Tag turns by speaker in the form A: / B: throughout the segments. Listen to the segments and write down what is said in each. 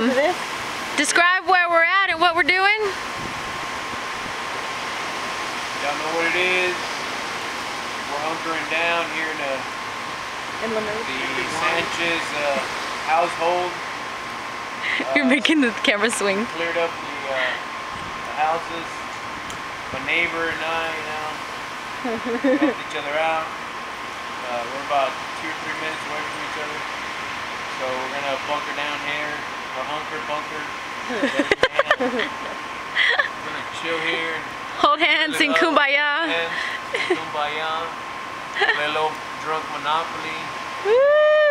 A: Describe where we're at and what we're doing.
B: Y'all know what it is. We're hunkering down here in the Sanchez household.
A: You're making the camera swing.
B: Cleared up the houses. My neighbor and I, helped each other out. We're about 2 or 3 minutes away from each other. So we're gonna bunker down here. Or bunker. We're gonna chill here.
A: Hold hands in kumbaya.
B: Kumbaya. Play a little drunk Monopoly.
A: Woo!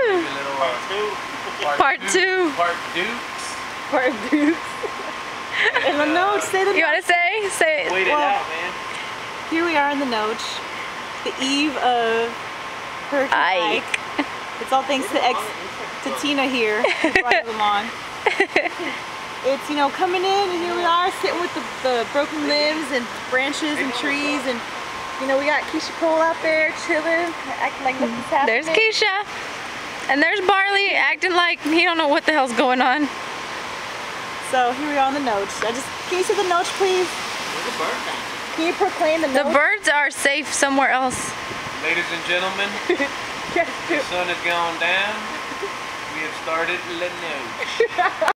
B: Maybe a little
A: Part two.
C: Part dukes. In the Noche, say the
A: You want to say it?
B: Wait it out, man.
C: Here we are in the Noche, the eve of Hurricane Ike. It's all thanks to Tina here, who brought us along. It's, coming in, and here we are sitting with the broken limbs and branches and trees, and we got Keisha Cole out there chilling, acting like nothing's happening.
A: There's Keisha, and there's Barley acting like he don't know what the hell's going on.
C: So here we are on the Noche. Can you see the Noche, please?
B: Where's the bird down?
C: Can you proclaim the Noche?
A: The birds are safe somewhere else.
B: Ladies and gentlemen, the sun has gone down. We have started La Noche.